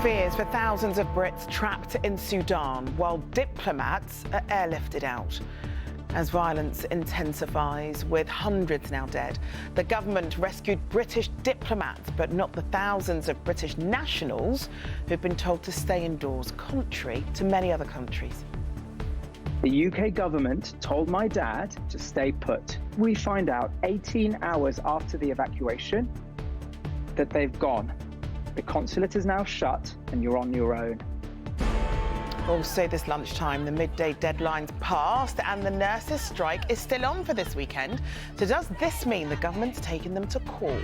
Fears for thousands of Brits trapped in Sudan while diplomats are airlifted out. As violence intensifies, with hundreds now dead, the government rescued British diplomats, but not the thousands of British nationals who've been told to stay indoors, contrary to many other countries. The UK government told my dad to stay put. We find out 18 hours after the evacuation that they've gone. The consulate is now shut and you're on your own. Also this lunchtime, the midday deadline's passed and the nurses' strike is still on for this weekend. So does this mean the government's taking them to court?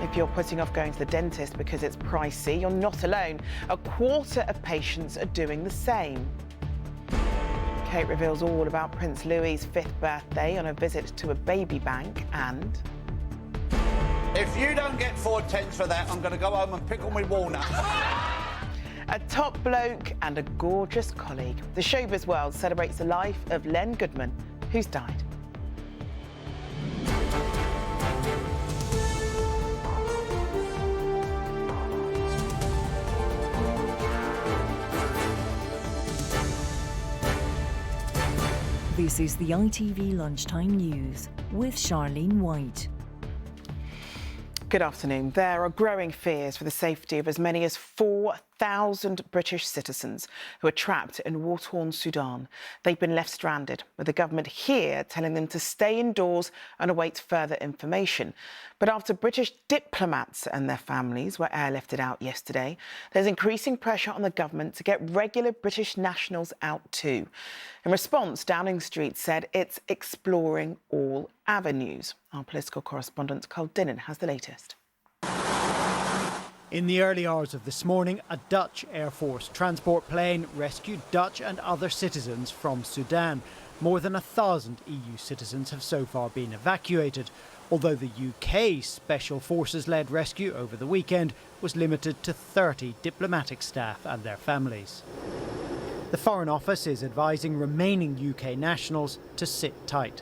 If you're putting off going to the dentist because it's pricey, you're not alone. A quarter of patients are doing the same. Kate reveals all about Prince Louis's 5th birthday on a visit to a baby bank and... If you don't get 4 tens for that, I'm going to go home and pickle my walnut. A top bloke and a gorgeous colleague. The showbiz world celebrates the life of Len Goodman, who's died. This is the ITV Lunchtime News with Charlene White. Good afternoon. There are growing fears for the safety of as many as 4,000 British citizens who are trapped in war-torn Sudan. They've been left stranded, with the government here telling them to stay indoors and await further information. But after British diplomats and their families were airlifted out yesterday, there's increasing pressure on the government to get regular British nationals out too. In response, Downing Street said it's exploring all avenues. Our political correspondent Carl Dinnan has the latest. In the early hours of this morning, a Dutch Air Force transport plane rescued Dutch and other citizens from Sudan. More than 1,000 EU citizens have so far been evacuated, although the UK Special Forces-led rescue over the weekend was limited to 30 diplomatic staff and their families. The Foreign Office is advising remaining UK nationals to sit tight.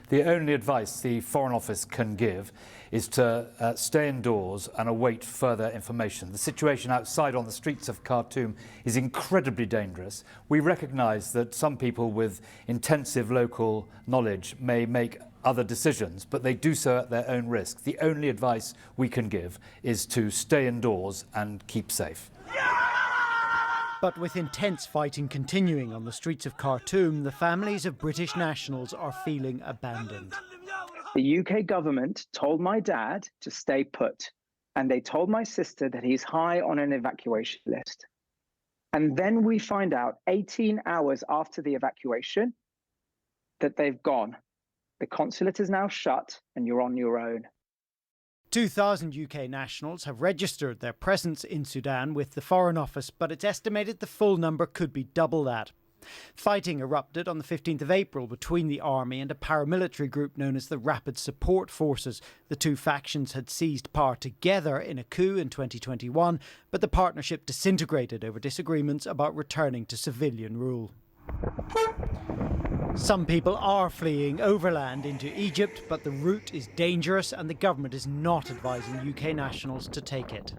The only advice the Foreign Office can give is to stay indoors and await further information. The situation outside on the streets of Khartoum is incredibly dangerous. We recognise that some people with intensive local knowledge may make other decisions, but they do so at their own risk. The only advice we can give is to stay indoors and keep safe. But with intense fighting continuing on the streets of Khartoum, the families of British nationals are feeling abandoned. The UK government told my dad to stay put, and they told my sister that he's high on an evacuation list. And then we find out 18 hours after the evacuation that they've gone. The consulate is now shut and you're on your own. 2,000 UK nationals have registered their presence in Sudan with the Foreign Office, but it's estimated the full number could be double that. Fighting erupted on the 15th of April between the army and a paramilitary group known as the Rapid Support Forces. The two factions had seized power together in a coup in 2021, but the partnership disintegrated over disagreements about returning to civilian rule. Some people are fleeing overland into Egypt, but the route is dangerous and the government is not advising UK nationals to take it.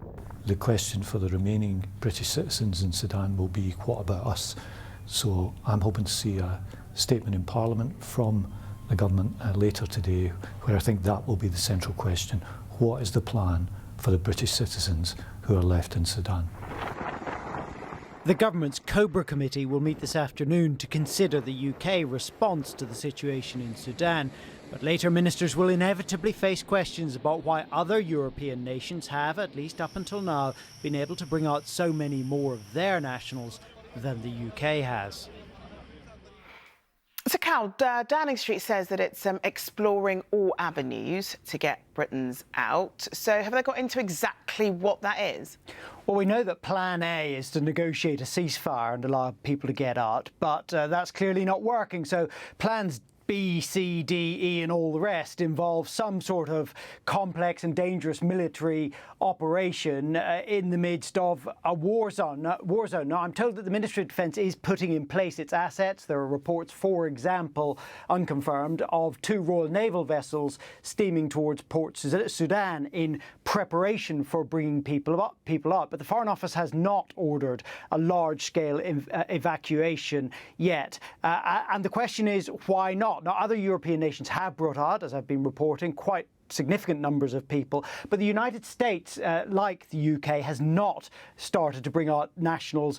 The question for the remaining British citizens in Sudan will be, what about us? So I'm hoping to see a statement in Parliament from the government later today, where I think that will be the central question. What is the plan for the British citizens who are left in Sudan? The government's Cobra Committee will meet this afternoon to consider the UK response to the situation in Sudan. But later ministers will inevitably face questions about why other European nations have, at least up until now, been able to bring out so many more of their nationals than the UK has. So, Cal, Downing Street says that it's exploring all avenues to get Britons out. So have they got into exactly what that is? Well, we know that Plan A is to negotiate a ceasefire and allow people to get out, but that's clearly not working. So plans B, C, D, E and all the rest involve some sort of complex and dangerous military operation in the midst of a war zone. Now, I'm told that the Ministry of Defence is putting in place its assets. There are reports, for example, unconfirmed, of 2 Royal Naval vessels steaming towards Port Sudan in preparation for bringing people up. But the Foreign Office has not ordered a large-scale evacuation yet. And the question is, why not? Now, other European nations have brought out, as I've been reporting, quite significant numbers of people, but the United States, like the UK, has not started to bring out nationals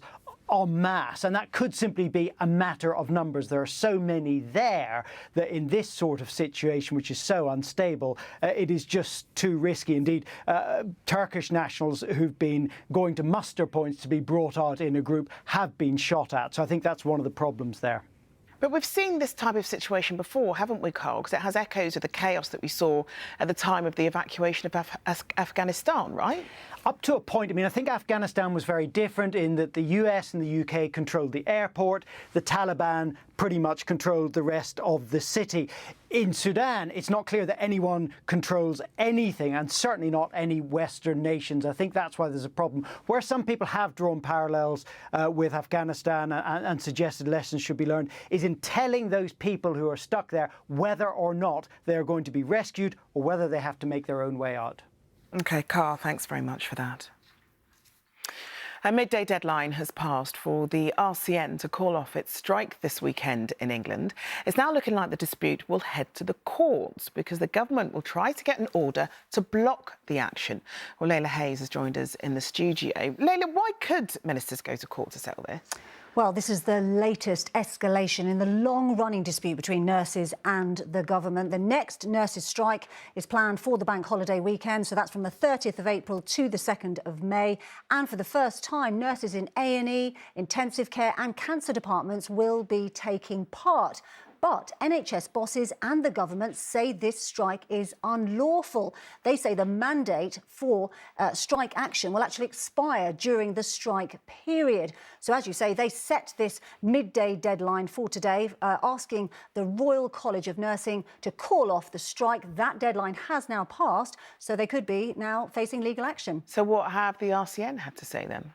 en masse, and that could simply be a matter of numbers. There are so many there that in this sort of situation, which is so unstable, it is just too risky. Indeed, Turkish nationals who've been going to muster points to be brought out in a group have been shot at, so I think that's one of the problems there. But we've seen this type of situation before, haven't we, Carl? Because it has echoes of the chaos that we saw at the time of the evacuation of Afghanistan, right? Up to a point. I mean, I think Afghanistan was very different in that the US and the UK controlled the airport. The Taliban pretty much controlled the rest of the city. In Sudan, it's not clear that anyone controls anything, and certainly not any Western nations. I think that's why there's a problem. Where some people have drawn parallels with Afghanistan and suggested lessons should be learned is in telling those people who are stuck there whether or not they're going to be rescued or whether they have to make their own way out. OK, Carl, thanks very much for that. A midday deadline has passed for the RCN to call off its strike this weekend in England. It's now looking like the dispute will head to the courts because the government will try to get an order to block the action. Well, Layla Hayes has joined us in the studio. Layla, why could ministers go to court to settle this? Well, this is the latest escalation in the long-running dispute between nurses and the government. The next nurses' strike is planned for the bank holiday weekend, so that's from the 30th of April to the 2nd of May. And for the first time, nurses in A&E, intensive care and cancer departments will be taking part. But NHS bosses and the government say this strike is unlawful. They say the mandate for strike action will actually expire during the strike period. So, as you say, they set this midday deadline for today, asking the Royal College of Nursing to call off the strike. That deadline has now passed, so they could be now facing legal action. So what have the RCN had to say then?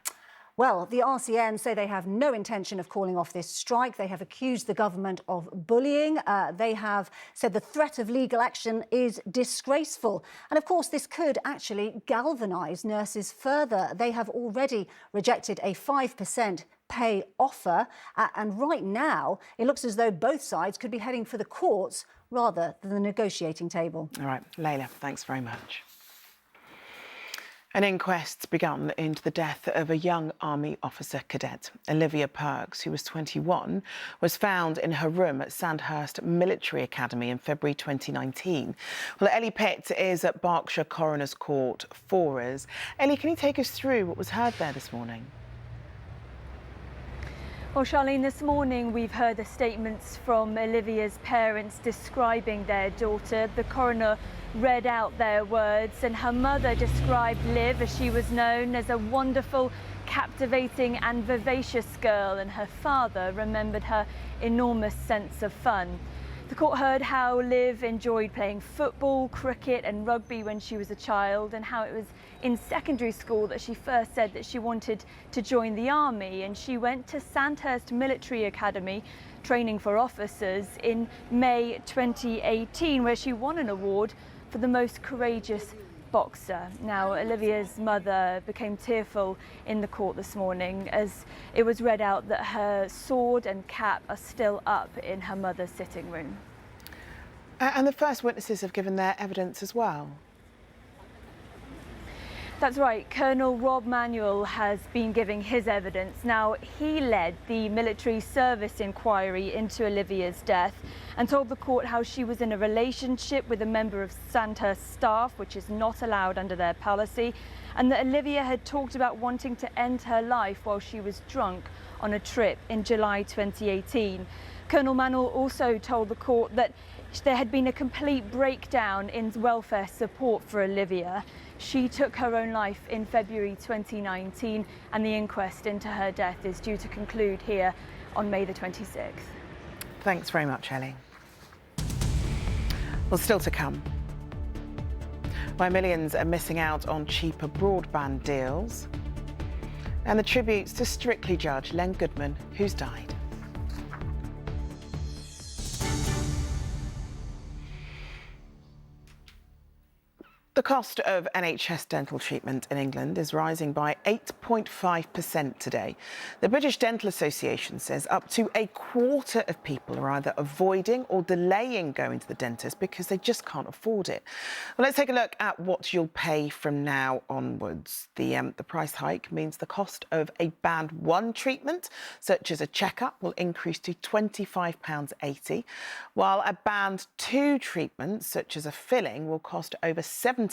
Well, the RCN say they have no intention of calling off this strike. They have accused the government of bullying. They have said the threat of legal action is disgraceful. And of course, this could actually galvanise nurses further. They have already rejected a 5% pay offer. And right now, it looks as though both sides could be heading for the courts rather than the negotiating table. All right, Layla, thanks very much. An inquest's begun into the death of a young army officer cadet. Olivia Perks, who was 21, was found in her room at Sandhurst Military Academy in February 2019. Well, Ellie Pitt is at Berkshire Coroner's Court for us. Ellie, can you take us through what was heard there this morning? Well, Charlene, this morning we've heard the statements from Olivia's parents describing their daughter. The coroner read out their words, and her mother described Liv, as she was known, as a wonderful, captivating and vivacious girl, and her father remembered her enormous sense of fun. The court heard how Liv enjoyed playing football, cricket and rugby when she was a child, and how it was in secondary school that she first said that she wanted to join the army, and she went to Sandhurst Military Academy training for officers in May 2018, where she won an award for the most courageous boxer. Now, Olivia's mother became tearful in the court this morning as it was read out that her sword and cap are still up in her mother's sitting room. And the first witnesses have given their evidence as well. That's right. Colonel Rob Manuel has been giving his evidence. Now, he led the military service inquiry into Olivia's death and told the court how she was in a relationship with a member of Sandhurst staff, which is not allowed under their policy, and that Olivia had talked about wanting to end her life while she was drunk on a trip in July 2018. Colonel Manuel also told the court that there had been a complete breakdown in welfare support for Olivia. She took her own life in February 2019, and the inquest into her death is due to conclude here on May the 26th. Thanks very much, Ellie. Well, still to come. Why millions are missing out on cheaper broadband deals. And the tributes to Strictly judge Len Goodman, who's died. The cost of NHS dental treatment in England is rising by 8.5% today. The British Dental Association says up to a quarter of people are either avoiding or delaying going to the dentist because they just can't afford it. Well, let's take a look at what you'll pay from now onwards. The price hike means the cost of a Band 1 treatment, such as a checkup, will increase to £25.80, while a Band 2 treatment, such as a filling, will cost over £70,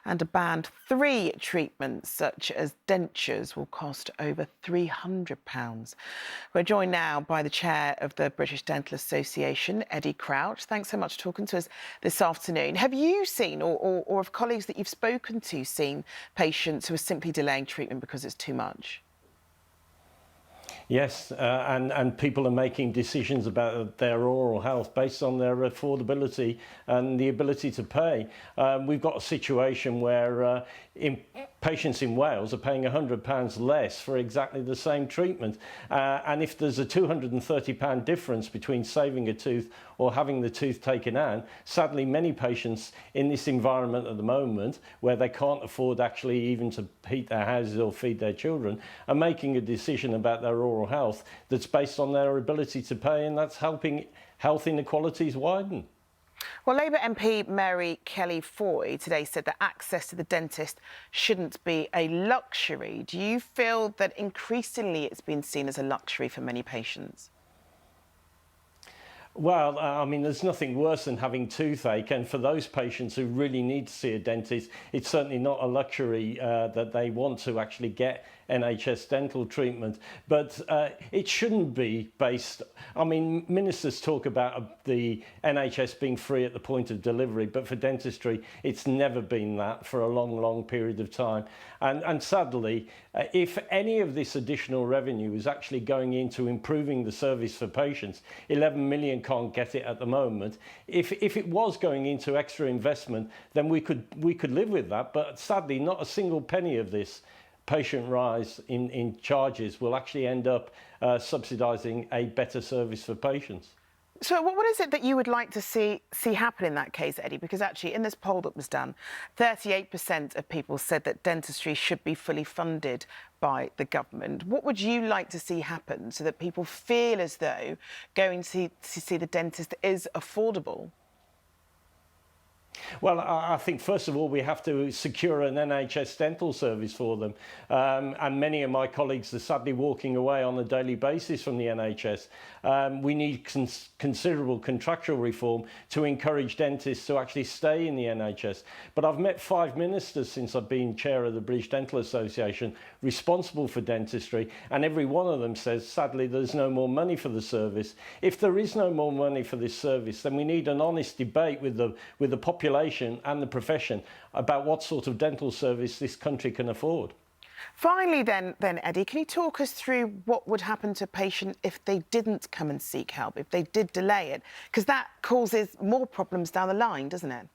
and a Band 3 treatment such as dentures will cost over £300. We're joined now by the chair of the British Dental Association, Eddie Crouch. Thanks so much for talking to us this afternoon. Have you seen, or have colleagues that you've spoken to seen patients who are simply delaying treatment because it's too much? Yes, and people are making decisions about their oral health based on their affordability and the ability to pay. We've got a situation where patients in Wales are paying £100 less for exactly the same treatment. And if there's a £230 difference between saving a tooth or having the tooth taken out, sadly many patients in this environment at the moment, where they can't afford actually even to heat their houses or feed their children, are making a decision about their oral health that's based on their ability to pay, and that's helping health inequalities widen. Well, Labour MP Mary Kelly-Foy today said that access to the dentist shouldn't be a luxury. Do you feel that increasingly it's been seen as a luxury for many patients? Well, I mean, there's nothing worse than having toothache, and for those patients who really need to see a dentist, it's certainly not a luxury that they want to actually get NHS dental treatment. But it shouldn't be based, I mean, ministers talk about the NHS being free at the point of delivery, but for dentistry, it's never been that for a long, long period of time. And sadly, if any of this additional revenue is actually going into improving the service for patients, 11 million can't get it at the moment. If it was going into extra investment, then we could live with that. But sadly, not a single penny of this patient rise in charges will actually end up subsidising a better service for patients. So what is it that you would like to see happen in that case, Eddie? Because actually in this poll that was done, 38% of people said that dentistry should be fully funded by the government. What would you like to see happen so that people feel as though going to see the dentist is affordable? Well, I think, first of all, we have to secure an NHS dental service for them. And many of my colleagues are sadly walking away on a daily basis from the NHS. We need considerable contractual reform to encourage dentists to actually stay in the NHS. But I've met 5 ministers since I've been chair of the British Dental Association responsible for dentistry, and every one of them says, sadly, there's no more money for the service. If there is no more money for this service, then we need an honest debate with the population and the profession about what sort of dental service this country can afford. Finally then Eddie, can you talk us through what would happen to a patient if they didn't come and seek help, if they did delay it? Because that causes more problems down the line, doesn't it?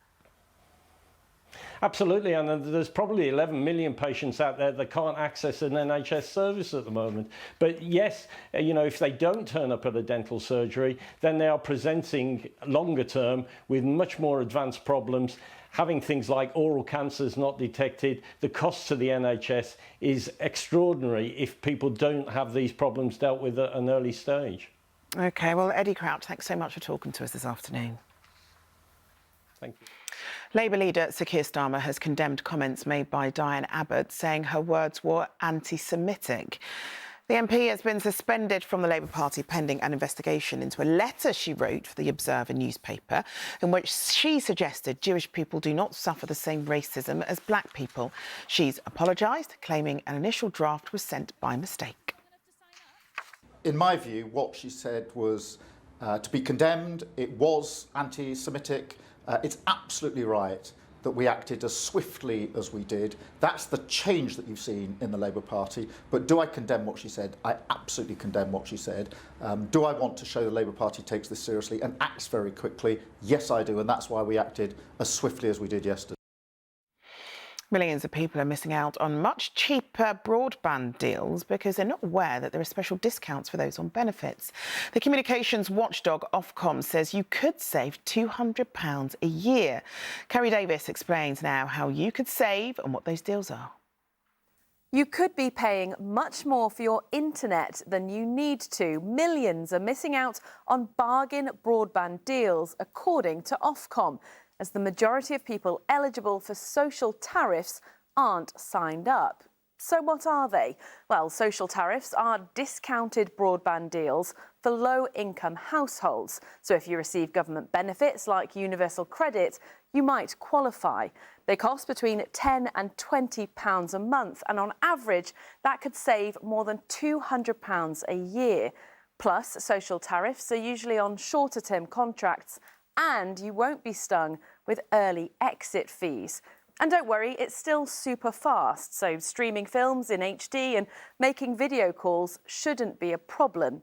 Absolutely, and there's probably 11 million patients out there that can't access an NHS service at the moment. But yes, you know, if they don't turn up at a dental surgery, then they are presenting longer term with much more advanced problems, having things like oral cancers not detected. The cost to the NHS is extraordinary if people don't have these problems dealt with at an early stage. OK, well, Eddie Crouch, thanks so much for talking to us this afternoon. Thank you. Labour leader Sir Keir Starmer has condemned comments made by Diane Abbott, saying her words were anti-Semitic. The MP has been suspended from the Labour Party pending an investigation into a letter she wrote for the Observer newspaper, in which she suggested Jewish people do not suffer the same racism as black people. She's apologised, claiming an initial draft was sent by mistake. In my view, what she said was to be condemned. It was anti-Semitic. It's absolutely right that we acted as swiftly as we did. That's the change that you've seen in the Labour Party. But do I condemn what she said? I absolutely condemn what she said. Do I want to show the Labour Party takes this seriously and acts very quickly? Yes, I do, and that's why we acted as swiftly as we did yesterday. Millions of people are missing out on much cheaper broadband deals because they're not aware that there are special discounts for those on benefits. The communications watchdog Ofcom says you could save £200 a year. Kerry Davis explains now how you could save and what those deals are. You could be paying much more for your internet than you need to. Millions are missing out on bargain broadband deals, according to Ofcom, as the majority of people eligible for social tariffs aren't signed up. So what are they? Well, social tariffs are discounted broadband deals for low-income households. So if you receive government benefits like universal credit, you might qualify. They cost between £10 and £20 a month, and on average, that could save more than £200 a year. Plus, social tariffs are usually on shorter-term contracts, and you won't be stung with early exit fees. And don't worry, it's still super fast, so streaming films in HD and making video calls shouldn't be a problem.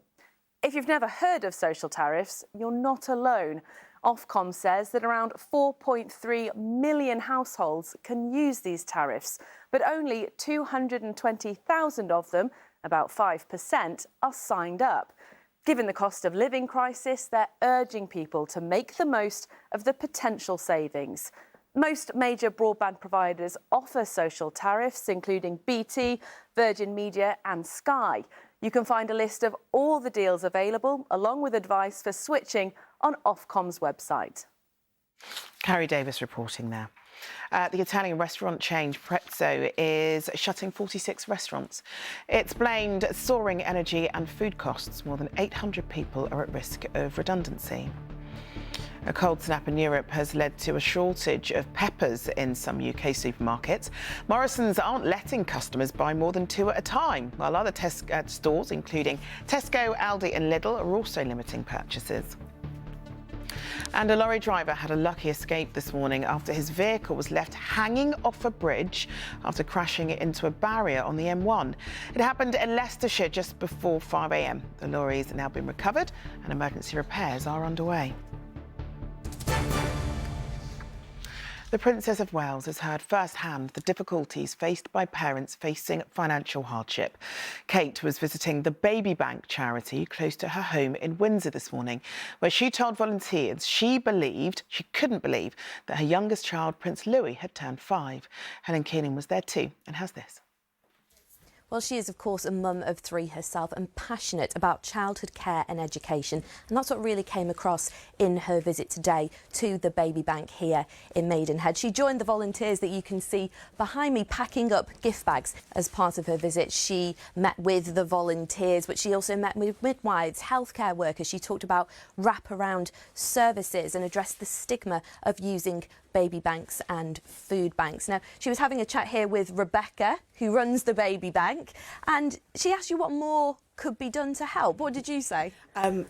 If you've never heard of social tariffs, you're not alone. Ofcom says that around 4.3 million households can use these tariffs, but only 220,000 of them, about 5%, are signed up. Given the cost of living crisis, they're urging people to make the most of the potential savings. Most major broadband providers offer social tariffs, including BT, Virgin Media and Sky. You can find a list of all the deals available, along with advice for switching, on Ofcom's website. Kerry Davis reporting there. The Italian restaurant chain Prezzo is shutting 46 restaurants. It's blamed soaring energy and food costs. More than 800 people are at risk of redundancy. A cold snap in Europe has led to a shortage of peppers in some UK supermarkets. Morrison's aren't letting customers buy more than 2 at a time, while other stores, including Tesco, Aldi and Lidl, are also limiting purchases. And a lorry driver had a lucky escape this morning after his vehicle was left hanging off a bridge after crashing into a barrier on the M1. It happened in Leicestershire just before 5 a.m. The lorry has now been recovered and emergency repairs are underway. The Princess of Wales has heard firsthand the difficulties faced by parents facing financial hardship. Kate was visiting the Baby Bank charity close to her home in Windsor this morning, where she told volunteers she couldn't believe that her youngest child, Prince Louis, had turned 5. Helen Keenan was there too and has this. Well, she is, of course, a mum of 3 herself and passionate about childhood care and education. And that's what really came across in her visit today to the Baby Bank here in Maidenhead. She joined the volunteers that you can see behind me packing up gift bags. As part of her visit, she met with the volunteers, but she also met with midwives, healthcare workers. She talked about wraparound services and addressed the stigma of using baby banks and food banks. Now, she was having a chat here with Rebecca, who runs the Baby Bank, and she asked you what more could be done to help. What did you say?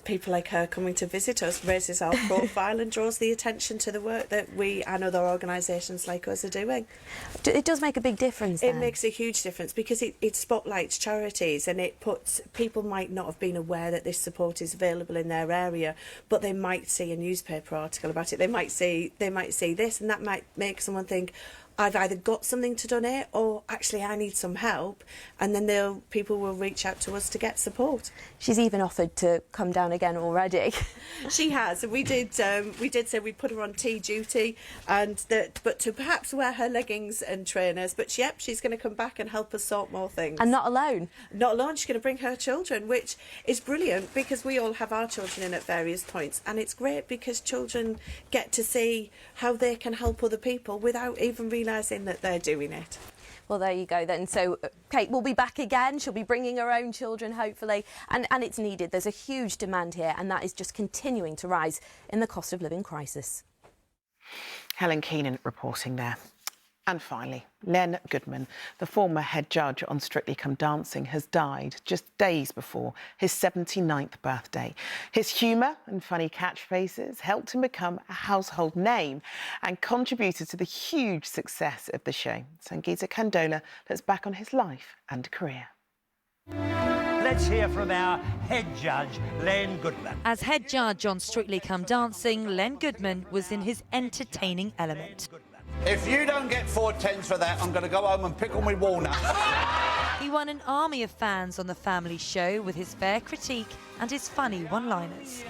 People like her coming to visit us raises our profile and draws the attention to the work that we and other organisations like us are doing. It does make a big difference then. It makes a huge difference because it spotlights charities, and it puts people might not have been aware that this support is available in their area, but they might see a newspaper article about it. They might see this, and that might make someone think, I've either got something to donate or actually I need some help, and then people will reach out to us to get support. She's even offered to come down again already. She has. We did say we'd put her on tea duty, but to perhaps wear her leggings and trainers. But yep, she's going to come back and help us sort more things. And not alone. Not alone. She's going to bring her children, which is brilliant because we all have our children in at various points, and it's great because children get to see how they can help other people without even realising that they're doing it. Well, there you go then. So Kate will be back again. She'll be bringing her own children, hopefully. And it's needed. There's a huge demand here, and that is just continuing to rise in the cost of living crisis. Helen Keenan reporting there. And finally, Len Goodman, the former head judge on Strictly Come Dancing, has died just days before his 79th birthday. His humour and funny catchphrases helped him become a household name and contributed to the huge success of the show. Sangeeta Kandola looks back on his life and career. Let's hear from our head judge, Len Goodman. As head judge on Strictly Come Dancing, Len Goodman was in his entertaining element. If you don't get 4 tens for that, I'm going to go home and pickle me walnut. He won an army of fans on the family show with his fair critique and his funny one-liners.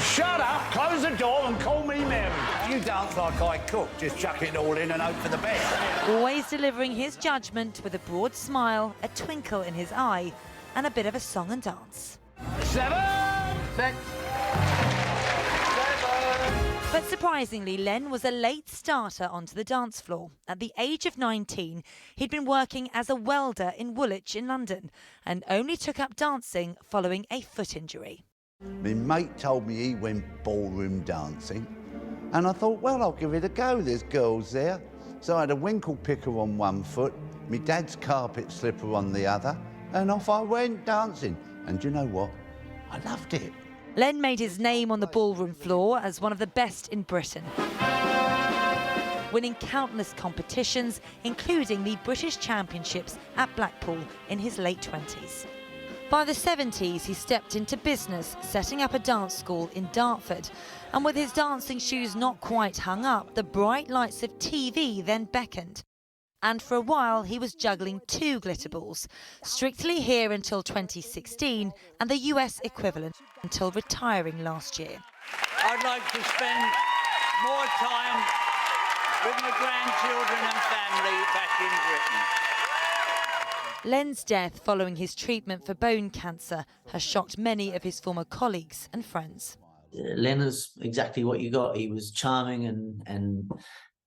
Shut up, close the door and call me Mary. You dance like I cook, just chuck it all in and hope for the best. Always delivering his judgment with a broad smile, a twinkle in his eye and a bit of a song and dance. 7, 6. But surprisingly, Len was a late starter onto the dance floor. At the age of 19, he'd been working as a welder in Woolwich in London and only took up dancing following a foot injury. My mate told me he went ballroom dancing, and I thought, well, I'll give it a go, there's girls there. So I had a winkle picker on one foot, my dad's carpet slipper on the other, and off I went dancing. And you know what? I loved it. Len made his name on the ballroom floor as one of the best in Britain, winning countless competitions, including the British Championships at Blackpool in his late 20s. By the 70s, he stepped into business, setting up a dance school in Dartford. And with his dancing shoes not quite hung up, the bright lights of TV then beckoned. And for a while, he was juggling 2 glitter balls, Strictly here until 2016 and the US equivalent until retiring last year. I'd like to spend more time with my grandchildren and family back in Britain. Len's death following his treatment for bone cancer has shocked many of his former colleagues and friends. Len is exactly what you got. He was charming and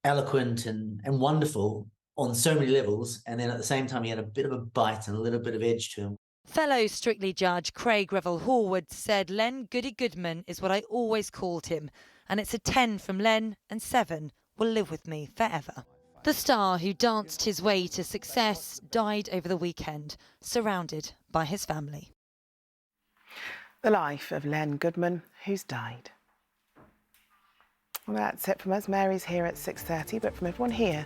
eloquent and wonderful on so many levels, and then at the same time he had a bit of a bite and a little bit of edge to him. Fellow Strictly judge Craig Revel-Horwood said Len Goody Goodman is what I always called him, and it's a 10 from Len and 7 will live with me forever. The star who danced his way to success died over the weekend, surrounded by his family. The life of Len Goodman, who's died. Well, that's it from us. Mary's here at 6:30, but from everyone here,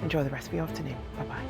enjoy the rest of your afternoon. Bye-bye.